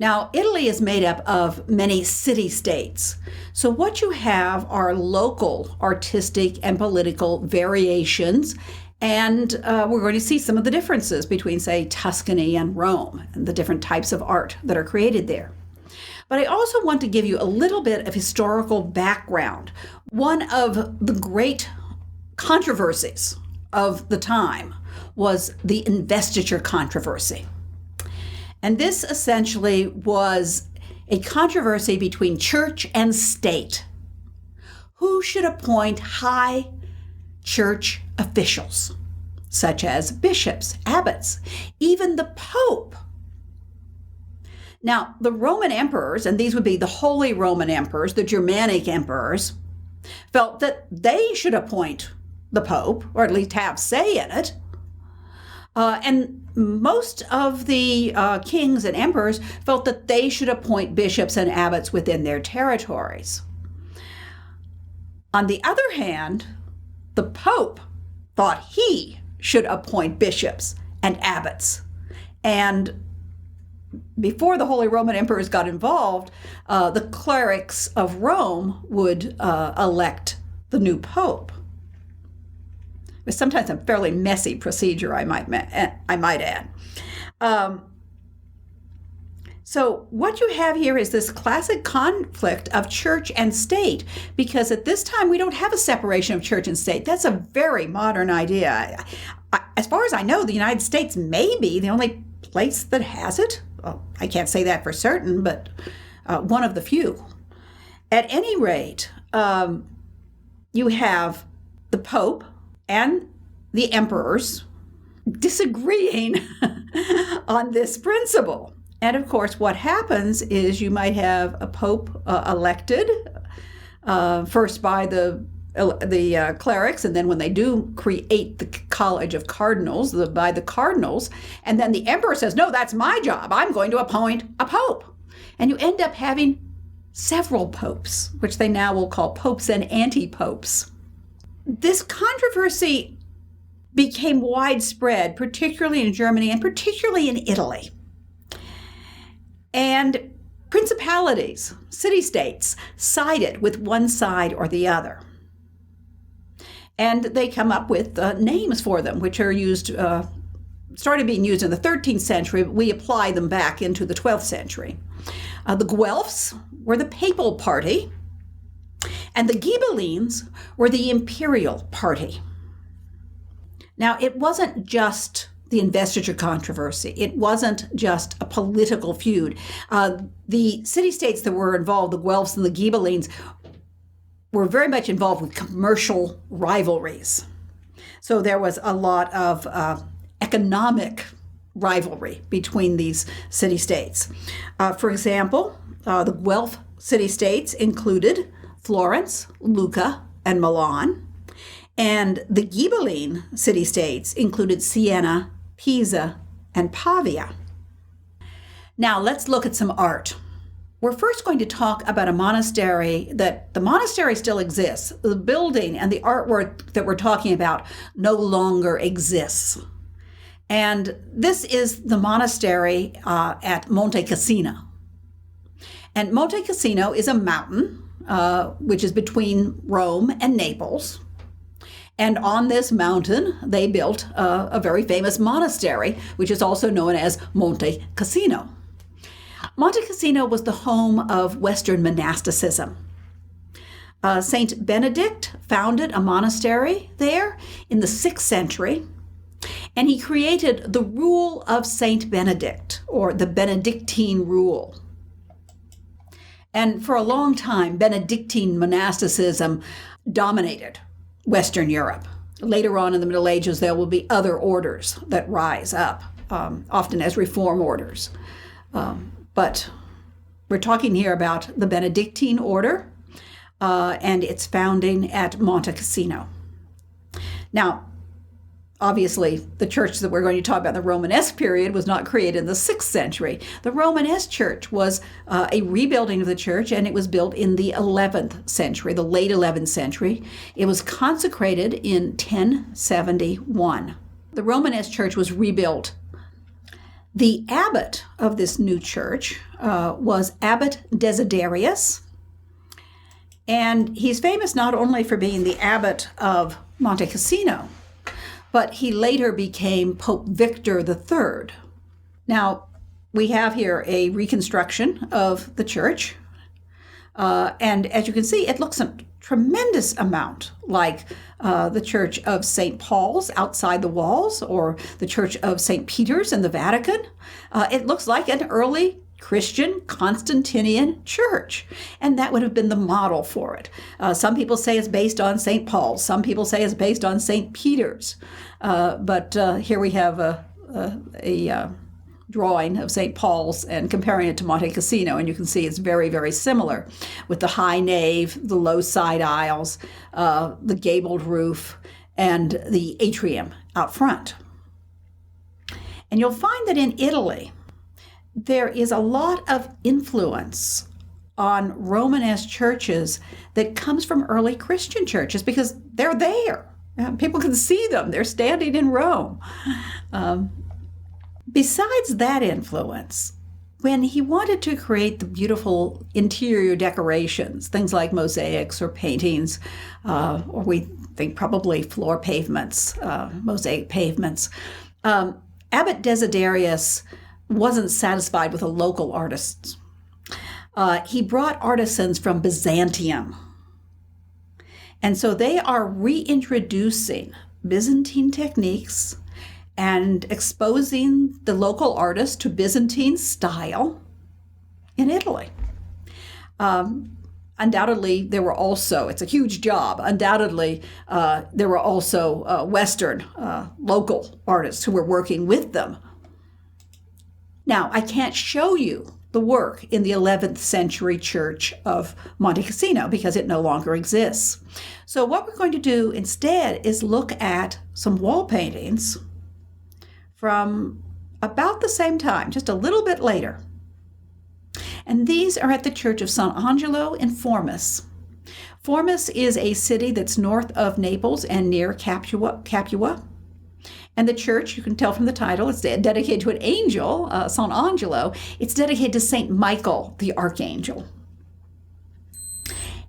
Now, Italy is made up of many city-states. So what you have are local artistic and political variations, and we're going to see some of the differences between, say, Tuscany and Rome, and the different types of art that are created there. But I also want to give you a little bit of historical background. One of the great controversies of the time was the investiture controversy. And this essentially was a controversy between church and state. Who should appoint high church officials, such as bishops, abbots, even the Pope? Now, the Roman emperors, and these would be the Holy Roman emperors, the Germanic emperors, felt that they should appoint the Pope, or at least have say in it. And most of the kings and emperors felt that they should appoint bishops and abbots within their territories. On the other hand, the Pope thought he should appoint bishops and abbots. And before the Holy Roman emperors got involved, the clerics of Rome would elect the new Pope. It's sometimes a fairly messy procedure, I might add. So what you have here is this classic conflict of church and state, because at this time we don't have a separation of church and state. That's a very modern idea. As far as I know, the United States may be the only place that has it. Well, I can't say that for certain, but one of the few. At any rate, you have the Pope and the emperors disagreeing on this principle. And of course, what happens is you might have a pope elected first by the clerics, and then when they do create the College of Cardinals, by the cardinals, and then the emperor says, no, that's my job. I'm going to appoint a pope. And you end up having several popes, which they now will call popes and anti-popes. This controversy became widespread, particularly in Germany and particularly in Italy. And principalities, city-states, sided with one side or the other. And they come up with names for them, which are used, started being used in the 13th century, but we apply them back into the 12th century. The Guelphs were the papal party, and the Ghibellines were the imperial party. Now, it wasn't just the investiture controversy. It wasn't just a political feud. The city-states that were involved, the Guelphs and the Ghibellines, were very much involved with commercial rivalries. So there was a lot of economic rivalry between these city-states. For example, the Guelph city-states included Florence, Lucca, and Milan. And the Ghibelline city-states included Siena, Pisa, and Pavia. Now let's look at some art. We're first going to talk about a monastery that the monastery still exists. The building and the artwork that we're talking about no longer exists. And this is the monastery at Monte Cassino. And Monte Cassino is a mountain which is between Rome and Naples. And on this mountain, they built a very famous monastery, which is also known as Monte Cassino. Monte Cassino was the home of Western monasticism. Saint Benedict founded a monastery there in the 6th century, and he created the Rule of Saint Benedict, or the Benedictine Rule. And for a long time, Benedictine monasticism dominated Western Europe. Later on in the Middle Ages, there will be other orders that rise up, often as reform orders. But we're talking here about the Benedictine order and its founding at Monte Cassino. Now, obviously, the church that we're going to talk about in the Romanesque period was not created in the 6th century. The Romanesque church was a rebuilding of the church, and it was built in the 11th century, the late 11th century. It was consecrated in 1071. The Romanesque church was rebuilt The abbot of this new church was Abbot Desiderius, and he's famous not only for being the abbot of Monte Cassino, but he later became Pope Victor III. Now, we have here a reconstruction of the church, and as you can see, it looks a tremendous amount like the Church of St. Paul's outside the walls, or the Church of St. Peter's in the Vatican. It looks like an early Christian Constantinian church, and that would have been the model for it. Some people say it's based on St. Paul's. Some people say it's based on St. Peter's. But here we have a drawing of St. Paul's and comparing it to Monte Cassino, and you can see it's very, very similar, with the high nave, the low side aisles, the gabled roof, and the atrium out front. And you'll find that in Italy, there is a lot of influence on Romanesque churches that comes from early Christian churches because they're there. People can see them. They're standing in Rome. Besides that influence, when he wanted to create the beautiful interior decorations, things like mosaics or paintings, or we think probably floor pavements, mosaic pavements, Abbot Desiderius wasn't satisfied with the local artists. He brought artisans from Byzantium. And so they are reintroducing Byzantine techniques and exposing the local artists to Byzantine style in Italy. Undoubtedly, there were also, it's a huge job, undoubtedly, there were also Western local artists who were working with them. Now, I can't show you the work in the 11th century church of Monte Cassino because it no longer exists. So what we're going to do instead is look at some wall paintings from about the same time, just a little bit later. And these are at the church of Sant Angelo in Formis. Formis is a city that's north of Naples and near Capua. And the church, you can tell from the title, it's dedicated to an angel, Sant Angelo. It's dedicated to St. Michael, the archangel.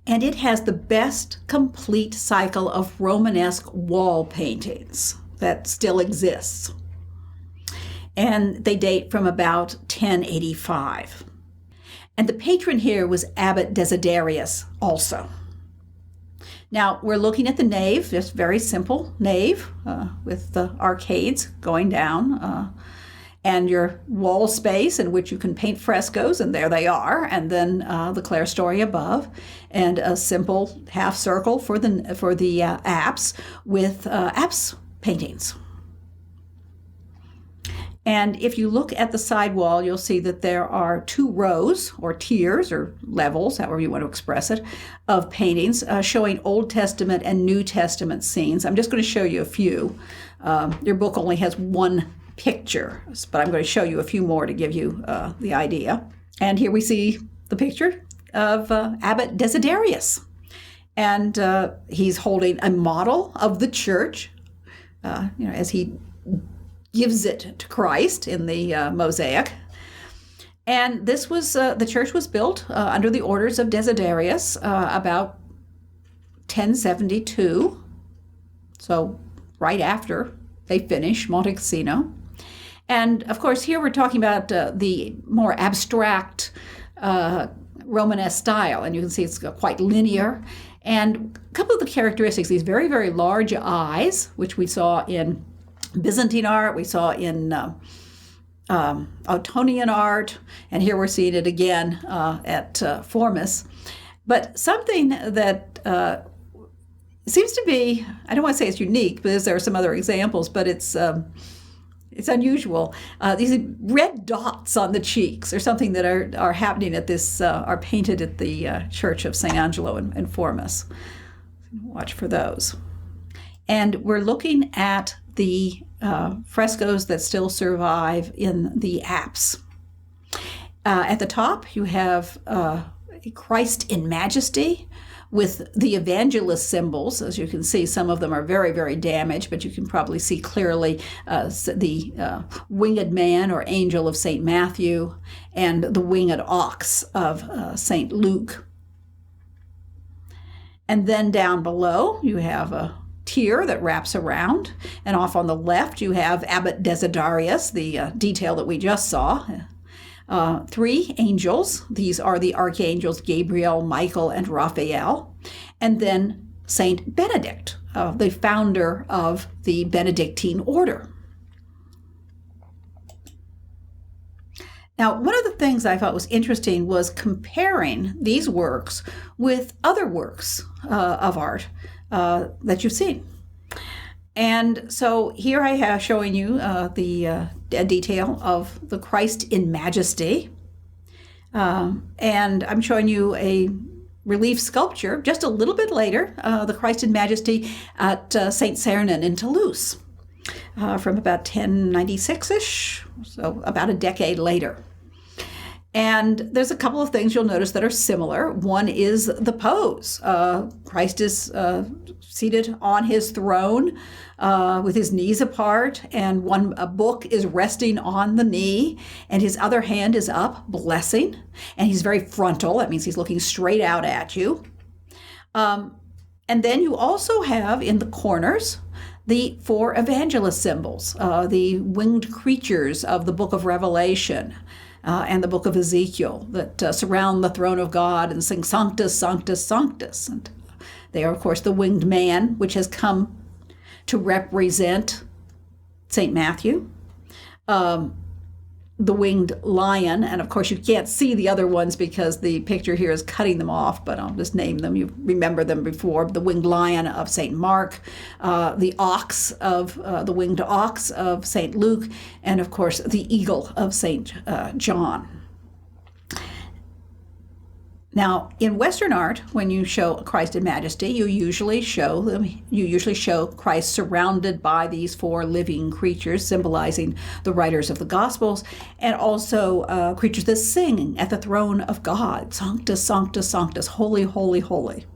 And it has the best complete cycle of Romanesque wall paintings that still exists. And they date from about 1085. And the patron here was Abbot Desiderius also. Now, we're looking at the nave, just very simple nave with the arcades going down, and your wall space in which you can paint frescoes, and there they are, and then the clerestory above, and a simple half circle for the apse with apse paintings. And if you look at the side wall, you'll see that there are two rows or tiers or levels, however you want to express it, of paintings showing Old Testament and New Testament scenes. I'm just going to show you a few. Your book only has one picture, but I'm going to show you a few more to give you the idea. And here we see the picture of Abbot Desiderius. And he's holding a model of the church, as he gives it to Christ in the mosaic. And this was, the church was built under the orders of Desiderius about 1072. So right after they finish Monte Cassino. And of course, here we're talking about the more abstract Romanesque style. And you can see it's quite linear. And a couple of the characteristics, these very, very large eyes, which we saw in Byzantine art, we saw in Ottonian art, and here we're seeing it again at Formis. But something that seems to be, I don't want to say it's unique, because there are some other examples, but it's unusual. These red dots on the cheeks are something that are happening at this, are painted at the Church of St. Angelo in Formis. Watch for those. And we're looking at the frescoes that still survive in the apse. At the top, you have Christ in majesty with the evangelist symbols. As you can see, some of them are very, very damaged, but you can probably see clearly the winged man or angel of St. Matthew and the winged ox of St. Luke. And then down below, you have a tier that wraps around, and off on the left, you have Abbot Desiderius, the detail that we just saw. 3 angels. These are the archangels Gabriel, Michael, and Raphael. And then Saint Benedict, the founder of the Benedictine order. Now, one of the things I thought was interesting was comparing these works with other works of art that you've seen. And so here I have showing you the detail of the Christ in majesty. And I'm showing you a relief sculpture just a little bit later, the Christ in majesty at St. Sernin in Toulouse from about 1096-ish, so about a decade later. And there's a couple of things you'll notice that are similar. One is the pose. Christ is seated on his throne with his knees apart, and a book is resting on the knee, and his other hand is up, blessing, and he's very frontal. That means he's looking straight out at you. And then you also have in the corners the 4 evangelist symbols, the winged creatures of the book of Revelation, and the book of Ezekiel that surround the throne of God and sing Sanctus, Sanctus, Sanctus. And they are, of course, the winged man, which has come to represent St. Matthew, the winged lion, and of course you can't see the other ones because the picture here is cutting them off, but I'll just name them. You remember them before. The winged lion of St. Mark, the ox of the winged ox of St. Luke, and of course the eagle of St. John. Now, in Western art, when you show Christ in majesty, you usually show Christ surrounded by these 4 living creatures, symbolizing the writers of the Gospels, and also creatures that sing at the throne of God, Sanctus, Sanctus, Sanctus, holy, holy, holy.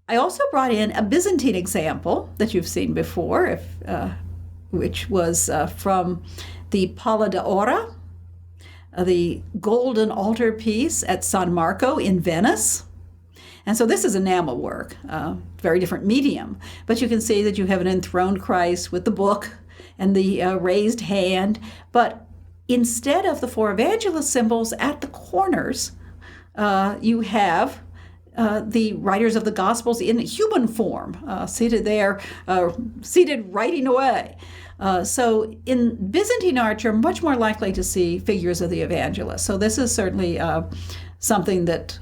I also brought in a Byzantine example that you've seen before, which was from the Palla d'Oro, the golden altarpiece at San Marco in Venice. And so this is enamel work, very different medium. But you can see that you have an enthroned Christ with the book and the raised hand. But instead of the 4 evangelist symbols at the corners, you have the writers of the Gospels in human form, seated there, seated writing away. So in Byzantine art, you're much more likely to see figures of the evangelists. So this is certainly something that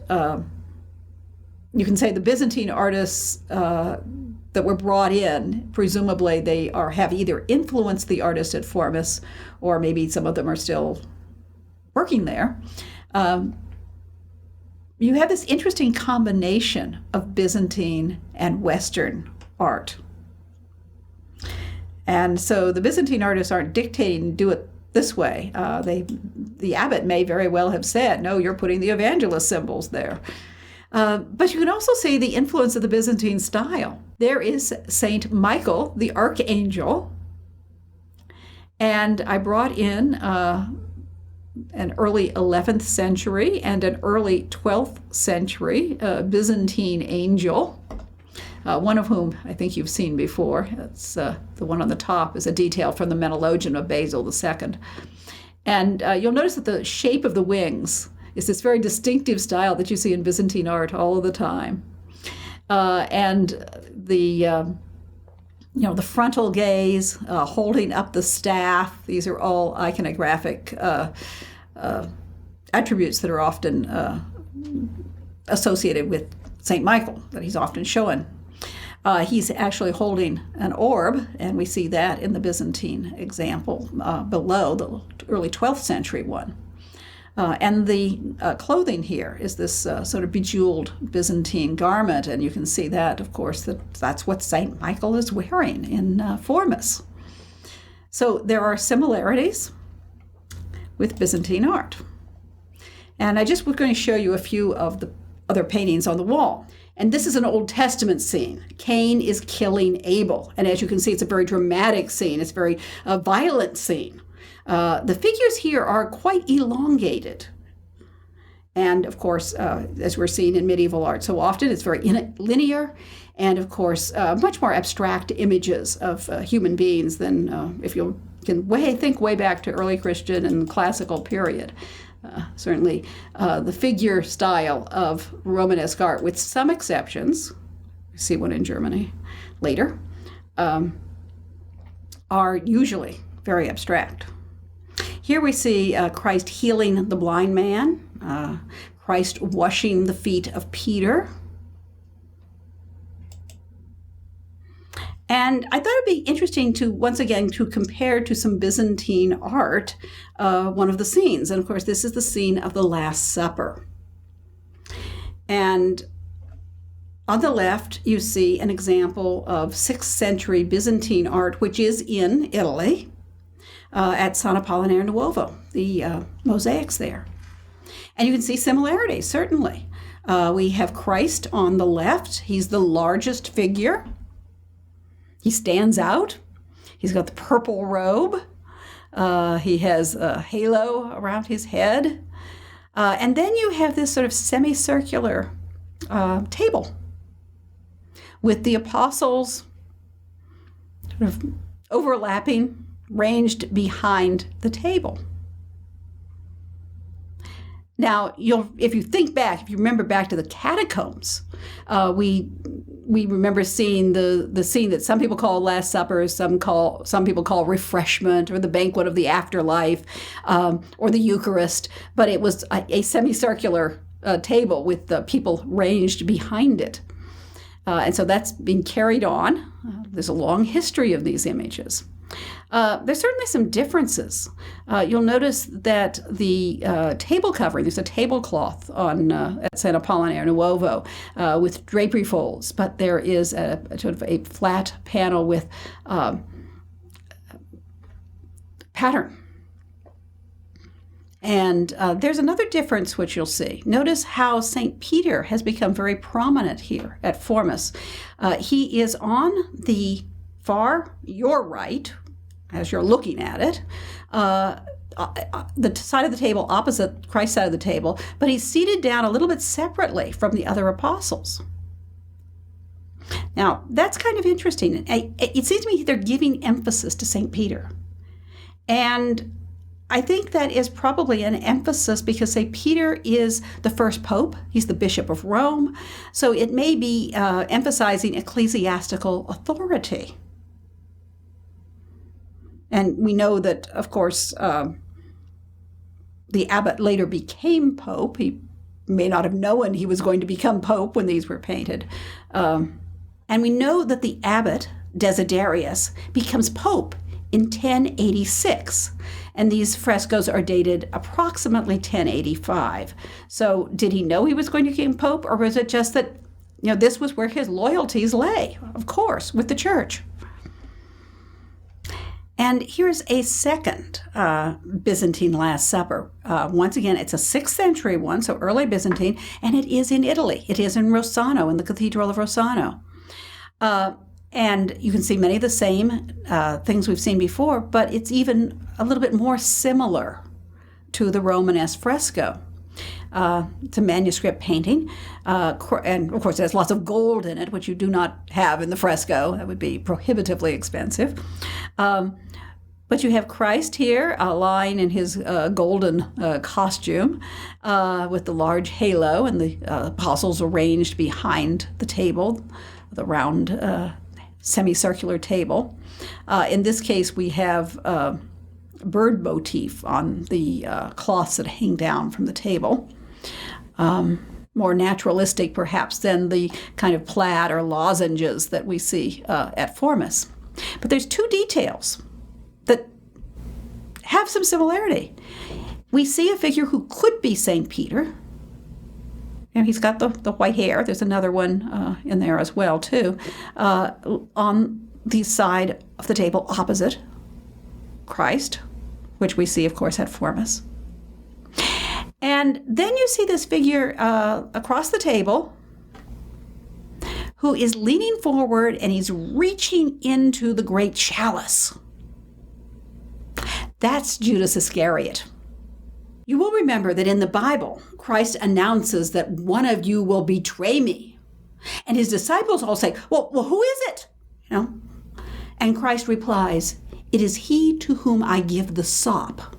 you can say the Byzantine artists that were brought in, presumably they have either influenced the artists at Formis, or maybe some of them are still working there. You have this interesting combination of Byzantine and Western art. And so the Byzantine artists aren't dictating, do it this way. The abbot may very well have said, no, you're putting the evangelist symbols there. But you can also see the influence of the Byzantine style. There is Saint Michael, the archangel, and I brought in an early 11th century and an early 12th century Byzantine angel, one of whom I think you've seen before. It's the one on the top is a detail from the Menologion of Basil II. And you'll notice that the shape of the wings is this very distinctive style that you see in Byzantine art all of the time. And the the frontal gaze, holding up the staff, these are all iconographic attributes that are often associated with St. Michael, that he's often shown. He's actually holding an orb, and we see that in the Byzantine example below, the early 12th century one. And the clothing here is this sort of bejeweled Byzantine garment, and you can see that, of course, that's what St. Michael is wearing in Formis. So there are similarities with Byzantine art. And I just was going to show you a few of the other paintings on the wall. And this is an Old Testament scene. Cain is killing Abel. And as you can see, it's a very dramatic scene. It's a very violent scene. The figures here are quite elongated. And of course, as we're seeing in medieval art so often, it's very linear. And of course, much more abstract images of human beings than if you can think way back to early Christian and classical period. Certainly, the figure style of Romanesque art, with some exceptions, we see one in Germany later, are usually very abstract. Here we see Christ healing the blind man, Christ washing the feet of Peter. And I thought it'd be interesting to, once again, to compare to some Byzantine art, one of the scenes. And of course, this is the scene of the Last Supper. And on the left, you see an example of 6th century Byzantine art, which is in Italy, at Sant Apollinare Nuovo, the mosaics there. And you can see similarities, certainly. We have Christ on the left. He's the largest figure. He stands out. He's got the purple robe. He has a halo around his head. And then you have this sort of semicircular table with the apostles sort of overlapping, ranged behind the table. Now, if you remember back to the catacombs, we remember seeing the scene that some people call Last Supper, some people call refreshment, or the banquet of the afterlife, or the Eucharist. But it was a semicircular table with the people ranged behind it, and so that's been carried on. There's a long history of these images. There's certainly some differences. You'll notice that the table covering, there's a tablecloth at Sant Apollinare Nuovo with drapery folds, but there is a sort of a flat panel with pattern. And there's another difference which you'll see. Notice how St. Peter has become very prominent here at Formis. He is on the your right, as you're looking at it, the side of the table opposite Christ's side of the table, but he's seated down a little bit separately from the other apostles. Now, that's kind of interesting. It seems to me they're giving emphasis to St. Peter. And I think that is probably an emphasis because St. Peter is the first pope. He's the Bishop of Rome. So it may be emphasizing ecclesiastical authority. And we know that, of course, the abbot later became pope. He may not have known he was going to become pope when these were painted. And we know that the abbot, Desiderius, becomes pope in 1086. And these frescoes are dated approximately 1085. So did he know he was going to become pope, or was it just that, this was where his loyalties lay, of course, with the church? And here's a second Byzantine Last Supper. Once again, it's a 6th century one, so early Byzantine, and it is in Italy. It is in Rossano, in the Cathedral of Rossano. And you can see many of the same things we've seen before, but it's even a little bit more similar to the Romanesque fresco. It's a manuscript painting, and of course it has lots of gold in it, which you do not have in the fresco. That would be prohibitively expensive. But you have Christ here lying in his golden costume with the large halo, and the apostles arranged behind the table, the round semicircular table. In this case, we have bird motif on the cloths that hang down from the table. More naturalistic, perhaps, than the kind of plaid or lozenges that we see at Formis. But there's two details that have some similarity. We see a figure who could be St. Peter. And he's got the white hair. There's another one in there as well, too, on the side of the table opposite Christ, which we see, of course, at Formis. And then you see this figure across the table who is leaning forward and he's reaching into the great chalice. That's Judas Iscariot. You will remember that in the Bible, Christ announces that one of you will betray me. And his disciples all say, well, who is it? You know? And Christ replies, it is he to whom I give the sop.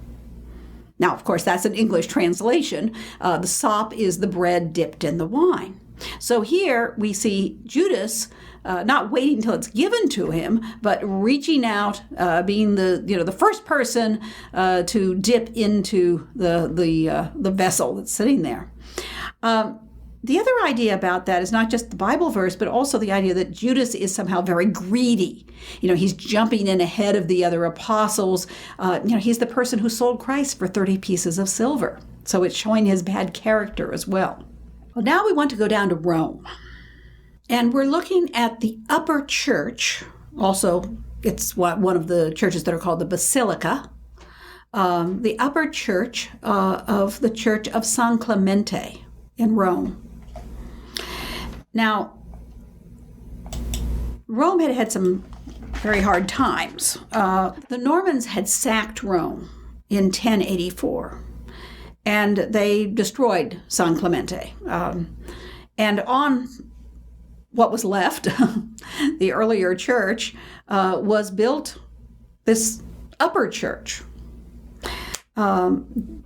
Now, of course, that's an English translation. The sop is the bread dipped in the wine. So here we see Judas not waiting until it's given to him, but reaching out, being the first person to dip into the vessel that's sitting there. The other idea about that is not just the Bible verse, but also the idea that Judas is somehow very greedy. He's jumping in ahead of the other apostles. He's the person who sold Christ for 30 pieces of silver. So it's showing his bad character as well. Well, now we want to go down to Rome. And we're looking at the upper church. Also, it's one of the churches that are called the Basilica. The upper church of the Church of San Clemente in Rome. Now, Rome had some very hard times. The Normans had sacked Rome in 1084, and they destroyed San Clemente. And on what was left, the earlier church, was built this upper church.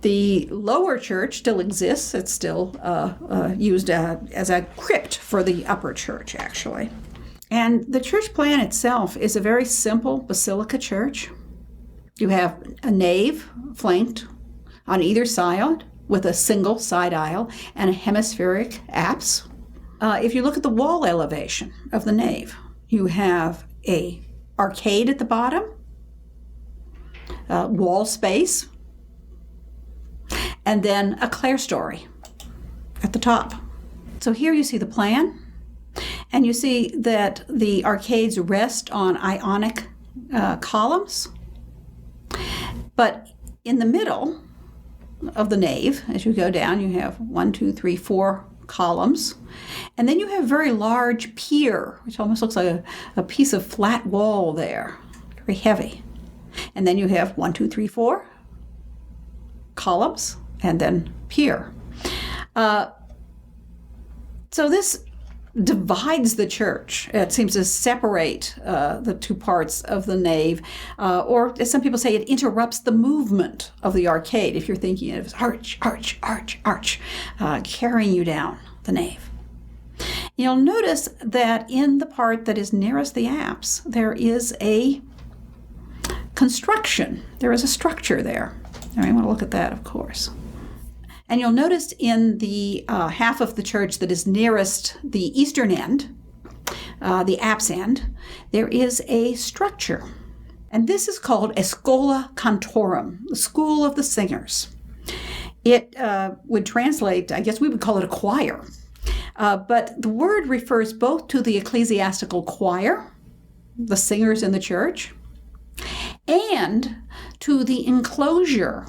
The lower church still exists. It's still used as a crypt for the upper church, actually. And the church plan itself is a very simple basilica church. You have a nave flanked on either side with a single side aisle and a hemispheric apse. If you look at the wall elevation of the nave, you have a arcade at the bottom, wall space, and then a clerestory at the top. So here you see the plan, and you see that the arcades rest on Ionic columns. But in the middle of the nave, as you go down, you have 1, 2, 3, 4 columns. And then you have a very large pier, which almost looks like a piece of flat wall there, very heavy. And then you have 1, 2, 3, 4 columns, and then pier. So this divides the church. It seems to separate the two parts of the nave, or as some people say, it interrupts the movement of the arcade, if you're thinking of arch, arch, arch, arch, carrying you down the nave. You'll notice that in the part that is nearest the apse, there is a construction. There is a structure there. And we want to look at that, of course. And you'll notice in the half of the church that is nearest the eastern end, the apse end, there is a structure. And this is called a schola cantorum, the school of the singers. It would translate, I guess we would call it a choir. But the word refers both to the ecclesiastical choir, the singers in the church, and to the enclosure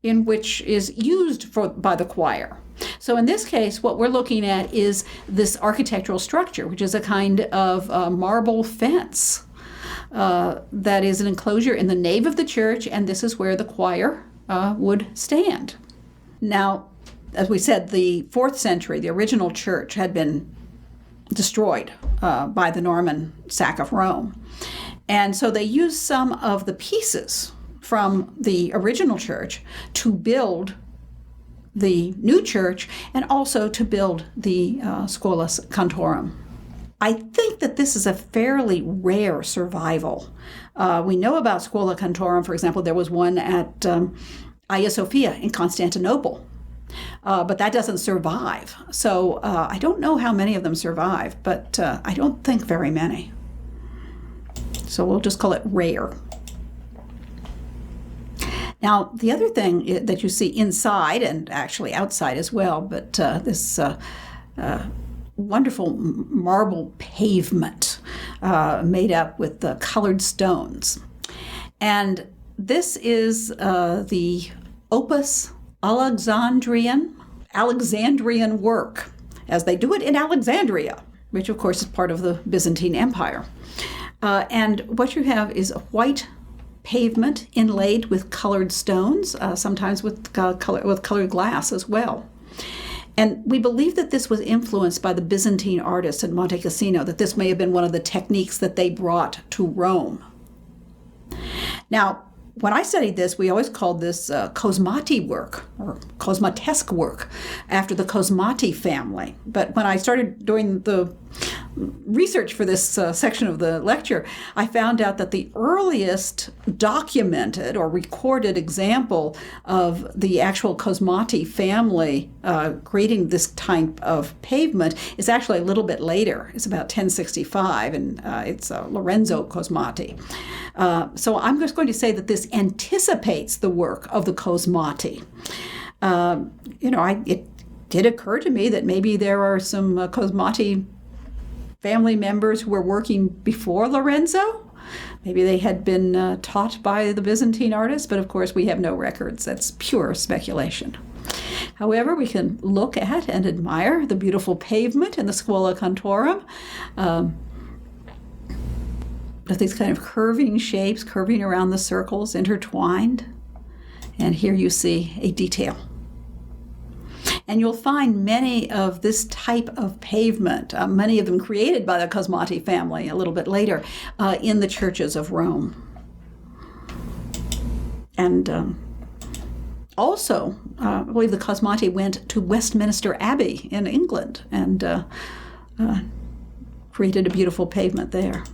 in which is used by the choir. So in this case, what we're looking at is this architectural structure, which is a kind of marble fence that is an enclosure in the nave of the church, and this is where the choir would stand. Now, as we said, the 4th century, the original church had been destroyed by the Norman sack of Rome. And so they used some of the pieces from the original church to build the new church and also to build the Schola Cantorum. I think that this is a fairly rare survival. We know about Schola Cantorum, for example, there was one at Hagia Sophia in Constantinople, but that doesn't survive. So I don't know how many of them survive, but I don't think very many. So we'll just call it rare. Now, the other thing that you see inside, and actually outside as well, but this wonderful marble pavement made up with colored stones. And this is the opus Alexandrian work, as they do it in Alexandria, which of course is part of the Byzantine Empire. And what you have is a white pavement inlaid with colored stones, sometimes with colored glass as well. And we believe that this was influenced by the Byzantine artists in Monte Cassino, that this may have been one of the techniques that they brought to Rome. Now, when I studied this, we always called this Cosmati work, or Cosmatesque work, after the Cosmati family. But when I started doing the research for this section of the lecture, I found out that the earliest documented or recorded example of the actual Cosmati family creating this type of pavement is actually a little bit later. It's about 1065, and it's Lorenzo Cosmati. So I'm just going to say that this anticipates the work of the Cosmati. It did occur to me that maybe there are some Cosmati family members who were working before Lorenzo. Maybe they had been taught by the Byzantine artists, but of course we have no records. That's pure speculation. However, we can look at and admire the beautiful pavement in the Scuola Cantorum, with these kind of curving shapes, curving around the circles, intertwined. And here you see a detail. And you'll find many of this type of pavement, many of them created by the Cosmati family a little bit later, in the churches of Rome. And also, I believe the Cosmati went to Westminster Abbey in England and created a beautiful pavement there.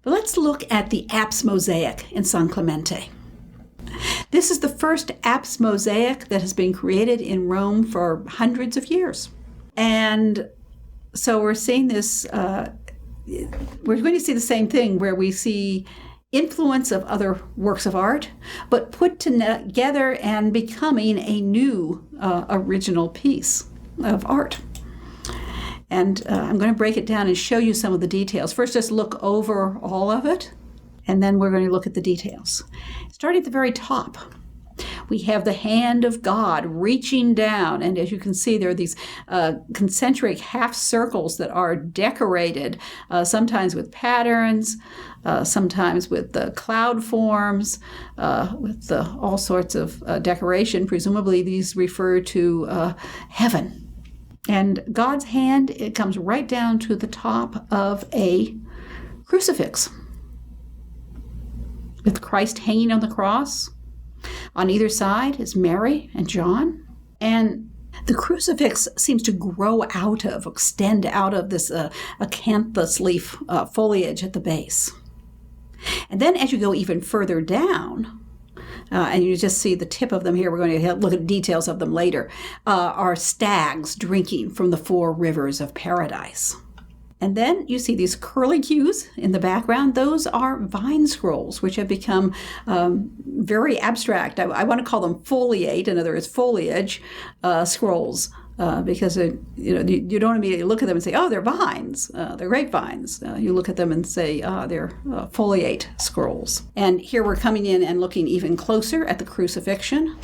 But let's look at the apse mosaic in San Clemente. This is the first apse mosaic that has been created in Rome for hundreds of years. And so we're seeing this, we're going to see the same thing where we see influence of other works of art, but put together and becoming a new original piece of art. And I'm going to break it down and show you some of the details. First, just look over all of it, and then we're going to look at the details. Starting at the very top, we have the hand of God reaching down, and as you can see, there are these concentric half circles that are decorated, sometimes with patterns, sometimes with cloud forms, with all sorts of decoration. Presumably, these refer to heaven. And God's hand, it comes right down to the top of a crucifix, with Christ hanging on the cross. On either side is Mary and John. And the crucifix seems to extend out of this acanthus leaf foliage at the base. And then as you go even further down, and you just see the tip of them here, we're going to look at details of them later, are stags drinking from the 4 rivers of paradise. And then you see these curlicues in the background. Those are vine scrolls, which have become very abstract. I want to call them foliate, in other words, foliage scrolls, because you don't immediately look at them and say, oh, they're vines, they're grapevines. You look at them and say, they're foliate scrolls. And here we're coming in and looking even closer at the crucifixion,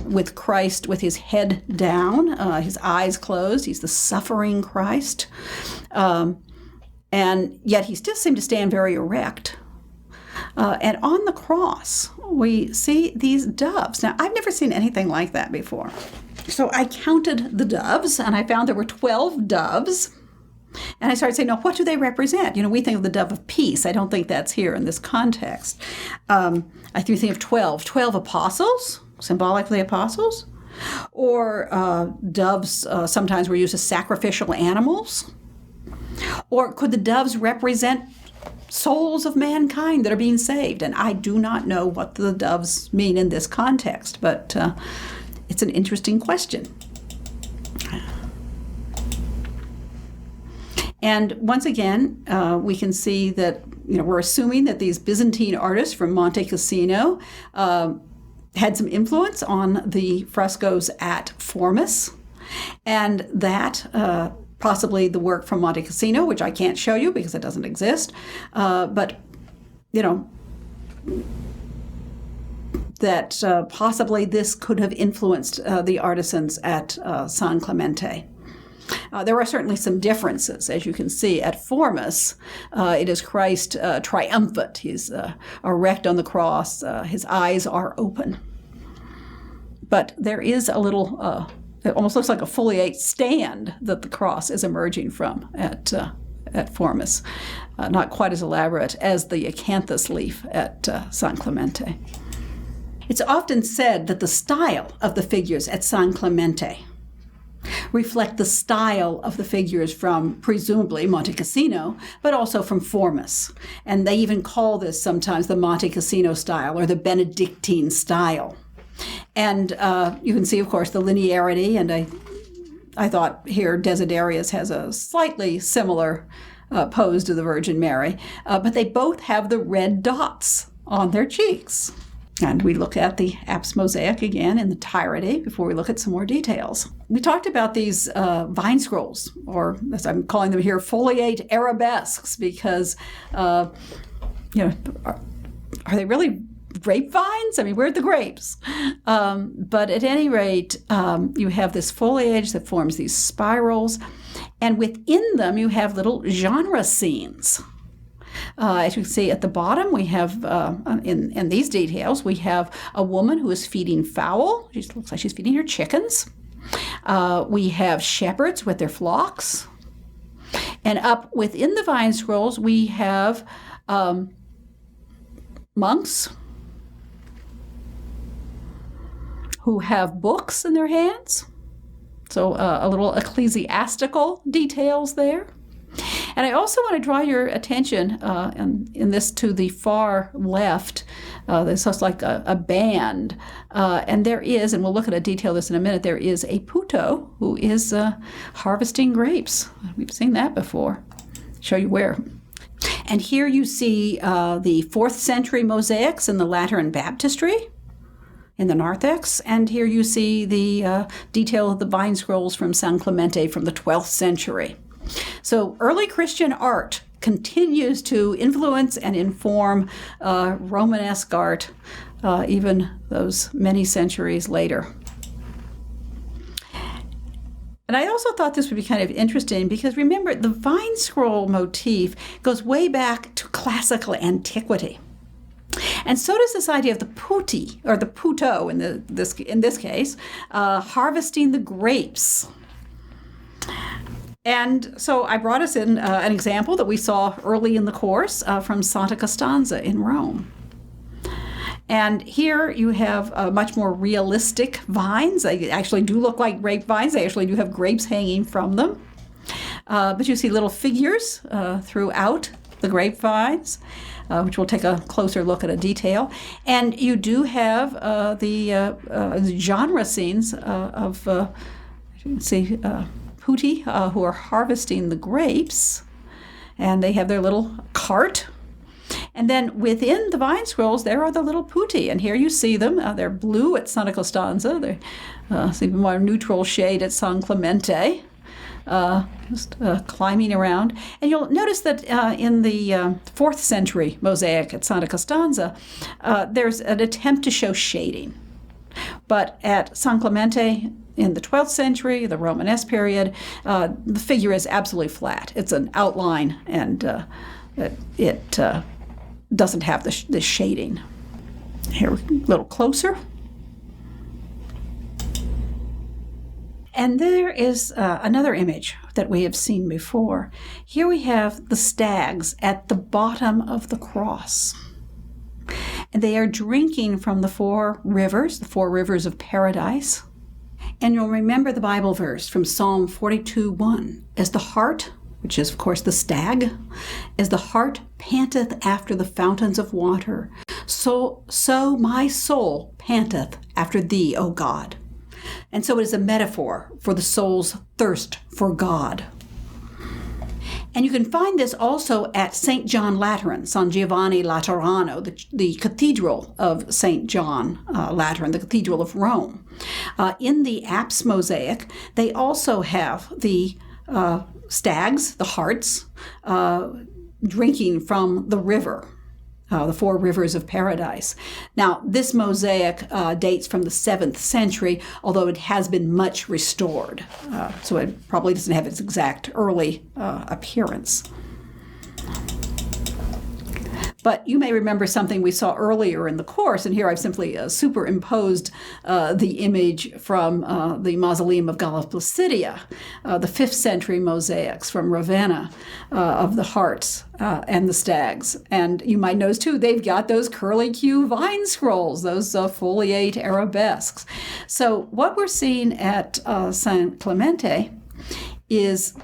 with Christ with his head down, his eyes closed. He's the suffering Christ. And yet he still seemed to stand very erect. And on the cross, we see these doves. Now, I've never seen anything like that before. So I counted the doves, and I found there were 12 doves. And I started saying, no, what do they represent? We think of the dove of peace. I don't think that's here in this context. I think of 12 apostles, symbolically apostles. Or doves sometimes were used as sacrificial animals. Or could the doves represent souls of mankind that are being saved? And I do not know what the doves mean in this context, but it's an interesting question. And once again, we can see that we're assuming that these Byzantine artists from Monte Cassino had some influence on the frescoes at Formis, and that possibly the work from Monte Cassino, which I can't show you because it doesn't exist, but that possibly this could have influenced the artisans at San Clemente. There are certainly some differences. As you can see, at Formis, it is Christ triumphant. He's erect on the cross. His eyes are open. But there is a little, it almost looks like a foliate stand that the cross is emerging from at Formis. Not quite as elaborate as the acanthus leaf at San Clemente. It's often said that the style of the figures at San Clemente reflect the style of the figures from presumably Monte Cassino, but also from Formis. And they even call this sometimes the Monte Cassino style or the Benedictine style. And you can see, of course, the linearity, and I thought here Desiderius has a slightly similar pose to the Virgin Mary, but they both have the red dots on their cheeks. And we look at the apse mosaic again in the entirety before we look at some more details. We talked about these vine scrolls, or as I'm calling them here, foliate arabesques, because, are they really grapevines? I mean, where are the grapes? But at any rate, you have this foliage that forms these spirals, and within them you have little genre scenes. As you can see at the bottom, we have, in these details, we have a woman who is feeding fowl. She looks like she's feeding her chickens. We have shepherds with their flocks. And up within the vine scrolls, we have monks who have books in their hands. So a little ecclesiastical details there. And I also want to draw your attention in this to the far left. This looks like a band. And there is, and we'll look at a detail of this in a minute, there is a puto who is harvesting grapes. We've seen that before. Show you where. And here you see the 4th century mosaics in the Lateran baptistry in the narthex. And here you see the detail of the vine scrolls from San Clemente from the 12th century. So early Christian art continues to influence and inform Romanesque art even those many centuries later. And I also thought this would be kind of interesting because remember, the vine scroll motif goes way back to classical antiquity. And so does this idea of the putti, or the puto in this case, harvesting the grapes. And so I brought us in an example that we saw early in the course from Santa Costanza in Rome. And here you have much more realistic vines. They actually do look like grapevines. They actually do have grapes hanging from them. But you see little figures throughout the grapevines, which we'll take a closer look at a detail. And you do have the genre scenes of, you can see, putti who are harvesting the grapes, and they have their little cart. And then within the vine scrolls, there are the little putti, and here you see them. They're blue at Santa Costanza. They're even more neutral shade at San Clemente, just climbing around. And you'll notice that in the 4th century mosaic at Santa Costanza, there's an attempt to show shading. But at San Clemente, in the 12th century, the Romanesque period, the figure is absolutely flat. It's an outline, and it doesn't have the shading. Here, a little closer. And there is another image that we have seen before. Here we have the stags at the bottom of the cross. And they are drinking from the 4 rivers of paradise. And you'll remember the Bible verse from Psalm 42:1. As the hart, which is of course the stag, as the hart panteth after the fountains of water, so my soul panteth after thee, O God. And so it is a metaphor for the soul's thirst for God. And you can find this also at St. John Lateran, San Giovanni Laterano, the cathedral of St. John Lateran, the cathedral of Rome. In the apse mosaic, they also have the stags, the harts, drinking from the river. the four rivers of paradise. Now, this mosaic dates from the 7th century, although it has been much restored. So it probably doesn't have its exact early appearance. But you may remember something we saw earlier in the course, and here I've simply superimposed the image from the mausoleum of Galla Placidia, the 5th century mosaics from Ravenna of the hearts and the stags. And you might notice, too, they've got those curly-Q vine scrolls, those foliate arabesques. So what we're seeing at San Clemente is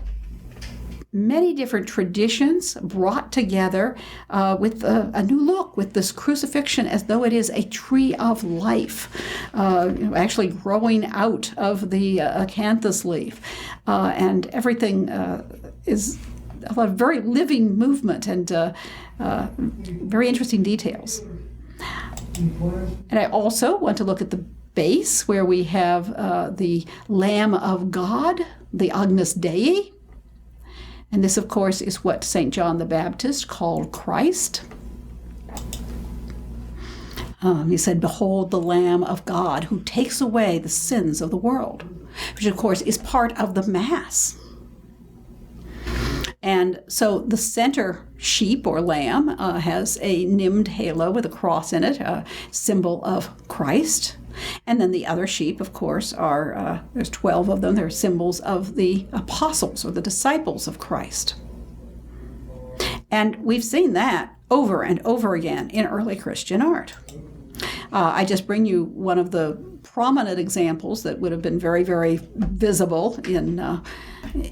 many different traditions brought together with a new look, with this crucifixion as though it is a tree of life, actually growing out of the acanthus leaf. And everything is a very living movement and very interesting details. And I also want to look at the base where we have the Lamb of God, the Agnus Dei. And this, of course, is what St. John the Baptist called Christ. He said, "Behold the Lamb of God who takes away the sins of the world," which, of course, is part of the Mass. And so the center sheep or lamb has a nimmed halo with a cross in it, a symbol of Christ. And then the other sheep, of course, are, there's 12 of them, they're symbols of the apostles or the disciples of Christ. And we've seen that over and over again in early Christian art. I just bring you one of the prominent examples that would have been very, very visible in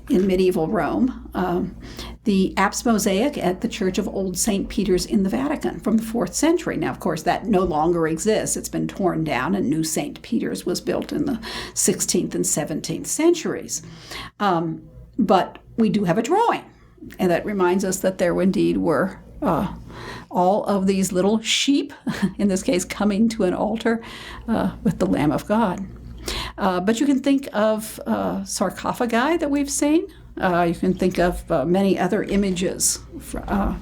medieval Rome. The apse mosaic at the Church of Old St. Peter's in the Vatican from the 4th century. Now, of course, that no longer exists. It's been torn down, and new St. Peter's was built in the 16th and 17th centuries. But we do have a drawing, and that reminds us that there indeed were all of these little sheep, in this case coming to an altar with the Lamb of God. But you can think of sarcophagi that we've seen. You can think of many other images from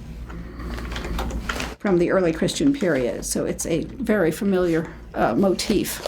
the early Christian period. So it's a very familiar motif.